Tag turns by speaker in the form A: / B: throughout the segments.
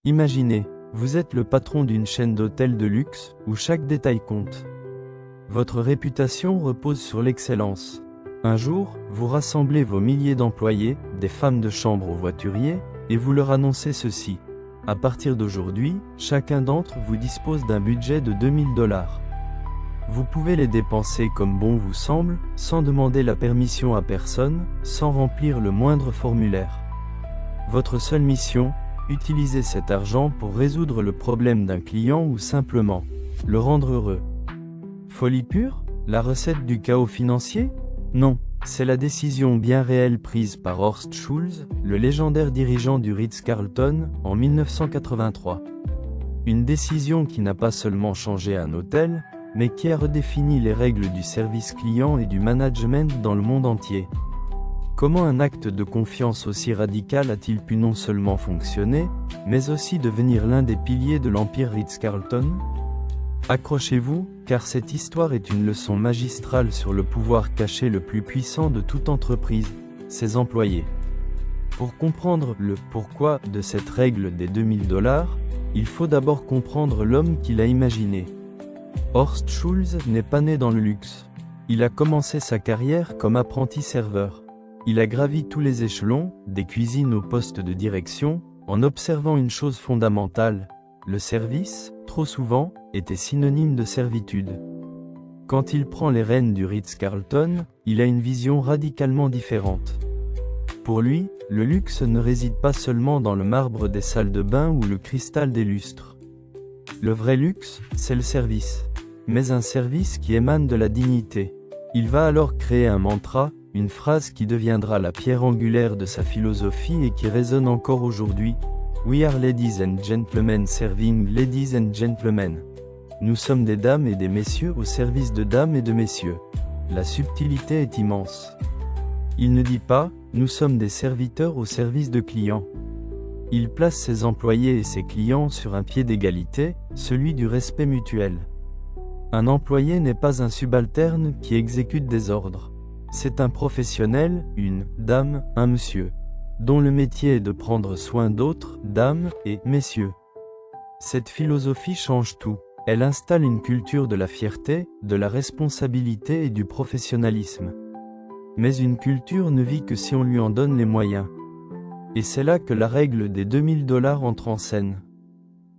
A: Imaginez, vous êtes le patron d'une chaîne d'hôtels de luxe, où chaque détail compte. Votre réputation repose sur l'excellence. Un jour, vous rassemblez vos milliers d'employés, des femmes de chambre aux voituriers, et vous leur annoncez ceci. À partir d'aujourd'hui, chacun d'entre vous dispose d'un budget de 2000 $. Vous pouvez les dépenser comme bon vous semble, sans demander la permission à personne, sans remplir le moindre formulaire. Votre seule mission, utiliser cet argent pour résoudre le problème d'un client ou simplement le rendre heureux. Folie pure? La recette du chaos financier? Non, c'est la décision bien réelle prise par Horst Schulze, le légendaire dirigeant du Ritz-Carlton, en 1983. Une décision qui n'a pas seulement changé un hôtel, mais qui a redéfini les règles du service client et du management dans le monde entier. Comment un acte de confiance aussi radical a-t-il pu non seulement fonctionner, mais aussi devenir l'un des piliers de l'empire Ritz-Carlton? Accrochez-vous, car cette histoire est une leçon magistrale sur le pouvoir caché le plus puissant de toute entreprise, ses employés. Pour comprendre le pourquoi de cette règle des 2000 $, il faut d'abord comprendre l'homme qui l'a imaginé. Horst Schulze n'est pas né dans le luxe. Il a commencé sa carrière comme apprenti serveur. Il a gravi tous les échelons, des cuisines au poste de direction, en observant une chose fondamentale. Le service, trop souvent, était synonyme de servitude. Quand il prend les rênes du Ritz-Carlton, il a une vision radicalement différente. Pour lui, le luxe ne réside pas seulement dans le marbre des salles de bain ou le cristal des lustres. Le vrai luxe, c'est le service. Mais un service qui émane de la dignité. Il va alors créer un mantra, une phrase qui deviendra la pierre angulaire de sa philosophie et qui résonne encore aujourd'hui. We are ladies and gentlemen serving ladies and gentlemen. Nous sommes des dames et des messieurs au service de dames et de messieurs. La subtilité est immense. Il ne dit pas, nous sommes des serviteurs au service de clients. Il place ses employés et ses clients sur un pied d'égalité, celui du respect mutuel. Un employé n'est pas un subalterne qui exécute des ordres. C'est un professionnel, une dame, un monsieur, dont le métier est de prendre soin d'autres, dames et messieurs. Cette philosophie change tout. Elle installe une culture de la fierté, de la responsabilité et du professionnalisme. Mais une culture ne vit que si on lui en donne les moyens. Et c'est là que la règle des 2000 $ entre en scène.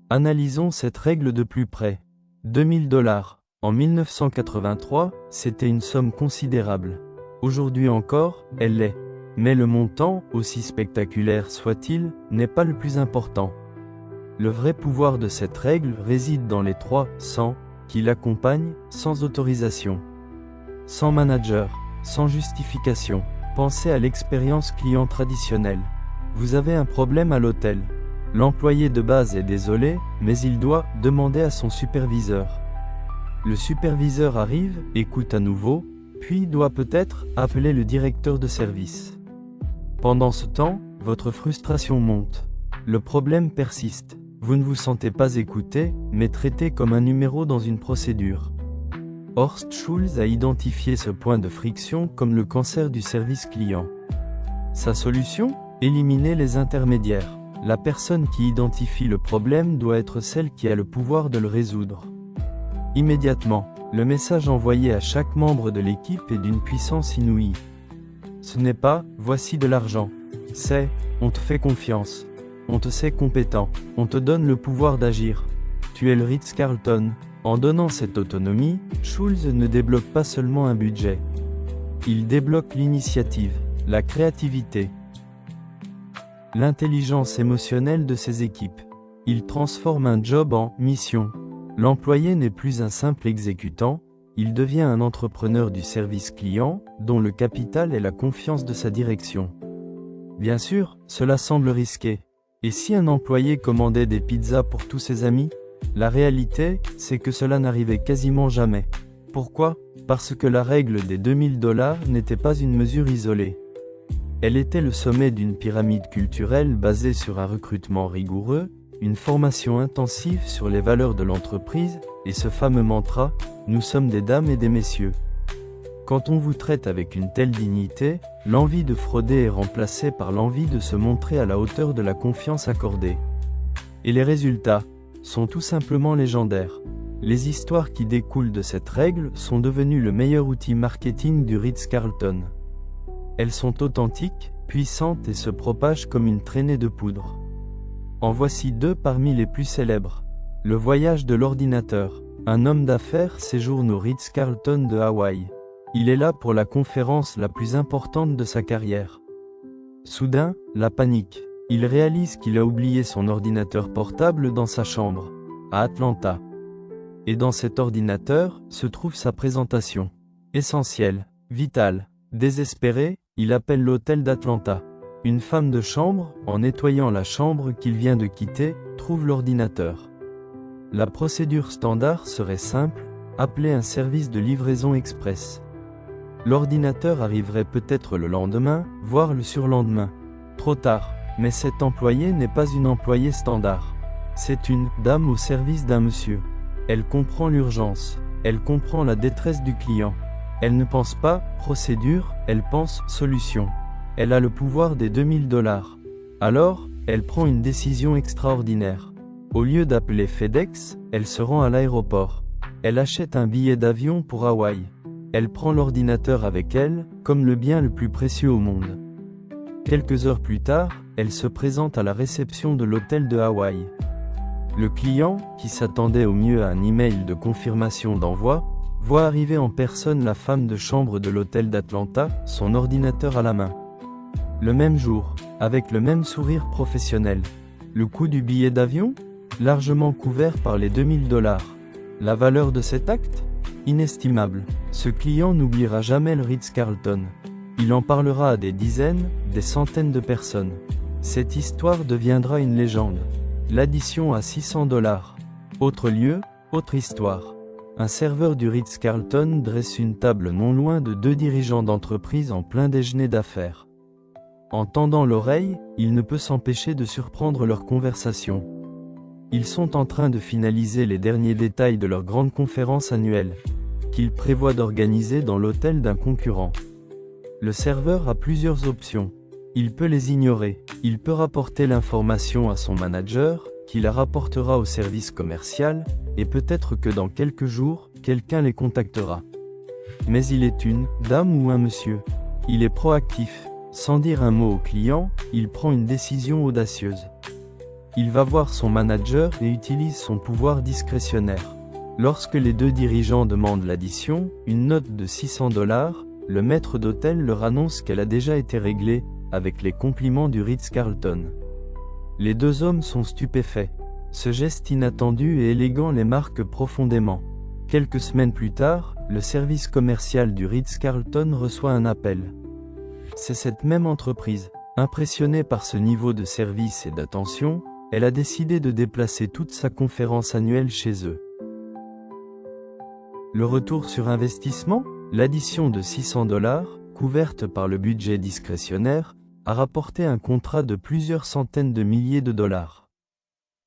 A: Analysons cette règle de plus près. 2000 $. En 1983, c'était une somme considérable. Aujourd'hui encore, elle l'est. Mais le montant, aussi spectaculaire soit-il, n'est pas le plus important. Le vrai pouvoir de cette règle réside dans les 3 « sans » qui l'accompagnent, sans autorisation. Sans manager, sans justification. Pensez à l'expérience client traditionnelle. Vous avez un problème à l'hôtel. L'employé de base est désolé, mais il doit demander à son superviseur. Le superviseur arrive, écoute à nouveau, puis doit peut-être appeler le directeur de service. Pendant ce temps, votre frustration monte. Le problème persiste. Vous ne vous sentez pas écouté, mais traité comme un numéro dans une procédure. Horst Schulze a identifié ce point de friction comme le cancer du service client. Sa solution? Éliminer les intermédiaires. La personne qui identifie le problème doit être celle qui a le pouvoir de le résoudre. Immédiatement, le message envoyé à chaque membre de l'équipe est d'une puissance inouïe. Ce n'est pas « voici de l'argent », c'est « on te fait confiance, on te sait compétent, on te donne le pouvoir d'agir. Tu es le Ritz-Carlton ». En donnant cette autonomie, Schulze ne débloque pas seulement un budget. Il débloque l'initiative, la créativité, l'intelligence émotionnelle de ses équipes. Il transforme un job en mission. L'employé n'est plus un simple exécutant, il devient un entrepreneur du service client, dont le capital est la confiance de sa direction. Bien sûr, cela semble risqué. Et si un employé commandait des pizzas pour tous ses amis? La réalité, c'est que cela n'arrivait quasiment jamais. Pourquoi? Parce que la règle des 2000 $ n'était pas une mesure isolée. Elle était le sommet d'une pyramide culturelle basée sur un recrutement rigoureux, une formation intensive sur les valeurs de l'entreprise, et ce fameux mantra « Nous sommes des dames et des messieurs ». Quand on vous traite avec une telle dignité, l'envie de frauder est remplacée par l'envie de se montrer à la hauteur de la confiance accordée. Et les résultats sont tout simplement légendaires. Les histoires qui découlent de cette règle sont devenues le meilleur outil marketing du Ritz-Carlton. Elles sont authentiques, puissantes et se propagent comme une traînée de poudre. En voici deux parmi les plus célèbres. Le voyage de l'ordinateur. Un homme d'affaires séjourne au Ritz-Carlton de Hawaï. Il est là pour la conférence la plus importante de sa carrière. Soudain, la panique. Il réalise qu'il a oublié son ordinateur portable dans sa chambre, à Atlanta. Et dans cet ordinateur, se trouve sa présentation. Essentielle, vitale, désespéré, il appelle l'hôtel d'Atlanta. Une femme de chambre, en nettoyant la chambre qu'il vient de quitter, trouve l'ordinateur. La procédure standard serait simple, appeler un service de livraison express. L'ordinateur arriverait peut-être le lendemain, voire le surlendemain. Trop tard, mais cet employé n'est pas une employée standard. C'est une dame au service d'un monsieur. Elle comprend l'urgence, elle comprend la détresse du client. Elle ne pense pas procédure, elle pense solution. Elle a le pouvoir des $2000. Alors, elle prend une décision extraordinaire. Au lieu d'appeler FedEx, elle se rend à l'aéroport. Elle achète un billet d'avion pour Hawaï. Elle prend l'ordinateur avec elle, comme le bien le plus précieux au monde. Quelques heures plus tard, elle se présente à la réception de l'hôtel de Hawaï. Le client, qui s'attendait au mieux à un email de confirmation d'envoi, voit arriver en personne la femme de chambre de l'hôtel d'Atlanta, son ordinateur à la main. Le même jour, avec le même sourire professionnel. Le coût du billet d'avion ? Largement couvert par les $2000. La valeur de cet acte ? Inestimable. Ce client n'oubliera jamais le Ritz-Carlton. Il en parlera à des dizaines, des centaines de personnes. Cette histoire deviendra une légende. L'addition à $600. Autre lieu, autre histoire. Un serveur du Ritz-Carlton dresse une table non loin de deux dirigeants d'entreprise en plein déjeuner d'affaires. En tendant l'oreille, il ne peut s'empêcher de surprendre leur conversation. Ils sont en train de finaliser les derniers détails de leur grande conférence annuelle, qu'ils prévoient d'organiser dans l'hôtel d'un concurrent. Le serveur a plusieurs options. Il peut les ignorer, il peut rapporter l'information à son manager, qui la rapportera au service commercial, et peut-être que dans quelques jours, quelqu'un les contactera. Mais il est une dame ou un monsieur. Il est proactif. Sans dire un mot au client, il prend une décision audacieuse. Il va voir son manager et utilise son pouvoir discrétionnaire. Lorsque les deux dirigeants demandent l'addition, une note de $600, le maître d'hôtel leur annonce qu'elle a déjà été réglée, avec les compliments du Ritz-Carlton. Les deux hommes sont stupéfaits. Ce geste inattendu et élégant les marque profondément. Quelques semaines plus tard, le service commercial du Ritz-Carlton reçoit un appel. C'est cette même entreprise, impressionnée par ce niveau de service et d'attention, elle a décidé de déplacer toute sa conférence annuelle chez eux. Le retour sur investissement ? L'addition de $600, couverte par le budget discrétionnaire, a rapporté un contrat de plusieurs centaines de milliers de dollars.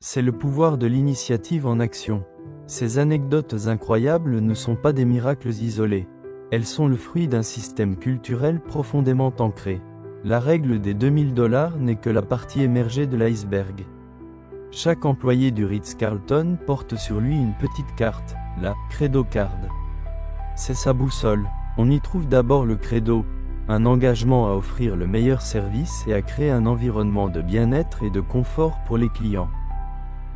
A: C'est le pouvoir de l'initiative en action. Ces anecdotes incroyables ne sont pas des miracles isolés. Elles sont le fruit d'un système culturel profondément ancré. La règle des $2000 n'est que la partie émergée de l'iceberg. Chaque employé du Ritz-Carlton porte sur lui une petite carte, la Credo Card. C'est sa boussole. On y trouve d'abord le credo, un engagement à offrir le meilleur service et à créer un environnement de bien-être et de confort pour les clients.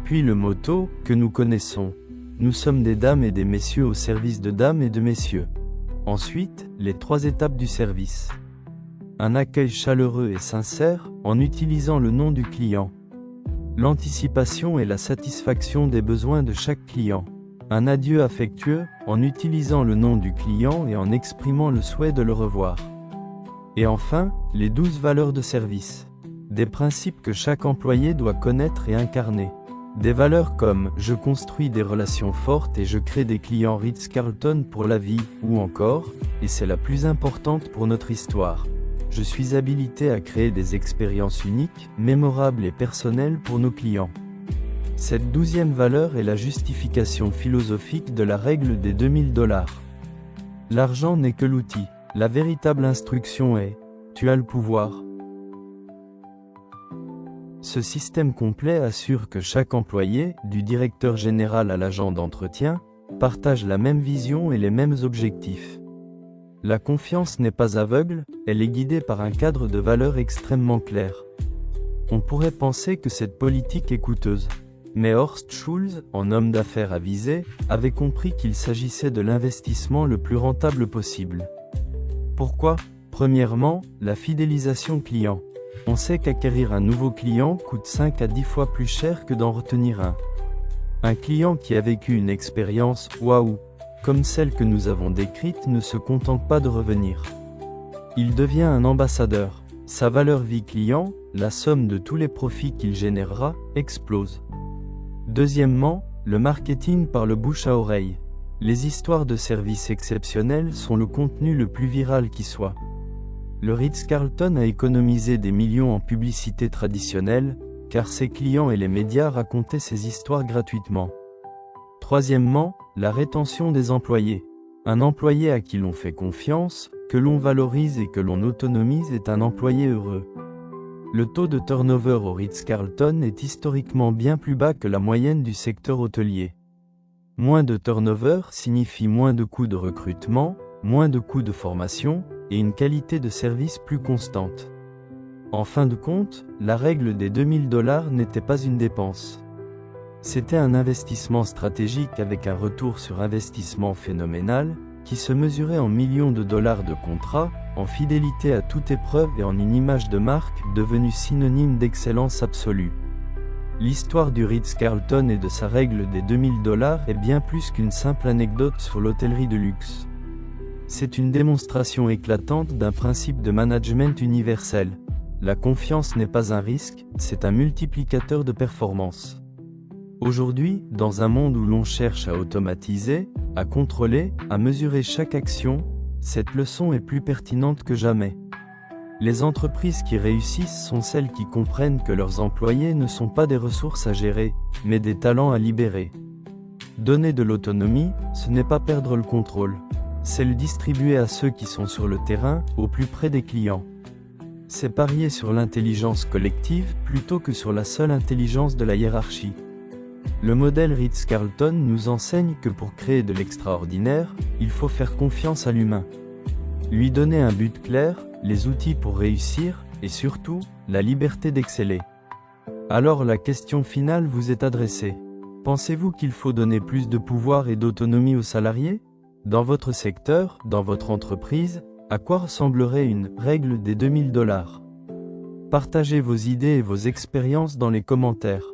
A: Puis le motto, que nous connaissons. Nous sommes des dames et des messieurs au service de dames et de messieurs. Ensuite, les 3 étapes du service. Un accueil chaleureux et sincère, en utilisant le nom du client. L'anticipation et la satisfaction des besoins de chaque client. Un adieu affectueux, en utilisant le nom du client et en exprimant le souhait de le revoir. Et enfin, les 12 valeurs de service. Des principes que chaque employé doit connaître et incarner. Des valeurs comme « Je construis des relations fortes et je crée des clients Ritz-Carlton pour la vie » ou encore « Et c'est la plus importante pour notre histoire. Je suis habilité à créer des expériences uniques, mémorables et personnelles pour nos clients. » Cette 12e valeur est la justification philosophique de la règle des $2000. L'argent n'est que l'outil. La véritable instruction est « Tu as le pouvoir. » Ce système complet assure que chaque employé, du directeur général à l'agent d'entretien, partage la même vision et les mêmes objectifs. La confiance n'est pas aveugle, elle est guidée par un cadre de valeurs extrêmement clair. On pourrait penser que cette politique est coûteuse. Mais Horst Schulze, en homme d'affaires avisé, avait compris qu'il s'agissait de l'investissement le plus rentable possible. Pourquoi ? Premièrement, la fidélisation client. On sait qu'acquérir un nouveau client coûte 5 à 10 fois plus cher que d'en retenir un. Un client qui a vécu une expérience « waouh », comme celle que nous avons décrite, ne se contente pas de revenir. Il devient un ambassadeur. Sa valeur vie client, la somme de tous les profits qu'il générera, explose. Deuxièmement, le marketing par le bouche à oreille. Les histoires de services exceptionnels sont le contenu le plus viral qui soit. Le Ritz-Carlton a économisé des millions en publicité traditionnelle, car ses clients et les médias racontaient ces histoires gratuitement. Troisièmement, la rétention des employés. Un employé à qui l'on fait confiance, que l'on valorise et que l'on autonomise est un employé heureux. Le taux de turnover au Ritz-Carlton est historiquement bien plus bas que la moyenne du secteur hôtelier. Moins de turnover signifie moins de coûts de recrutement, moins de coûts de formation, et une qualité de service plus constante. En fin de compte, la règle des $2000 n'était pas une dépense. C'était un investissement stratégique avec un retour sur investissement phénoménal, qui se mesurait en millions de dollars de contrats, en fidélité à toute épreuve et en une image de marque devenue synonyme d'excellence absolue. L'histoire du Ritz-Carlton et de sa règle des $2000 est bien plus qu'une simple anecdote sur l'hôtellerie de luxe. C'est une démonstration éclatante d'un principe de management universel. La confiance n'est pas un risque, c'est un multiplicateur de performance. Aujourd'hui, dans un monde où l'on cherche à automatiser, à contrôler, à mesurer chaque action, cette leçon est plus pertinente que jamais. Les entreprises qui réussissent sont celles qui comprennent que leurs employés ne sont pas des ressources à gérer, mais des talents à libérer. Donner de l'autonomie, ce n'est pas perdre le contrôle. C'est le distribuer à ceux qui sont sur le terrain, au plus près des clients. C'est parier sur l'intelligence collective plutôt que sur la seule intelligence de la hiérarchie. Le modèle Ritz-Carlton nous enseigne que pour créer de l'extraordinaire, il faut faire confiance à l'humain. Lui donner un but clair, les outils pour réussir, et surtout, la liberté d'exceller. Alors la question finale vous est adressée. Pensez-vous qu'il faut donner plus de pouvoir et d'autonomie aux salariés ? Dans votre secteur, dans votre entreprise, à quoi ressemblerait une « règle des $2000 » ? Partagez vos idées et vos expériences dans les commentaires.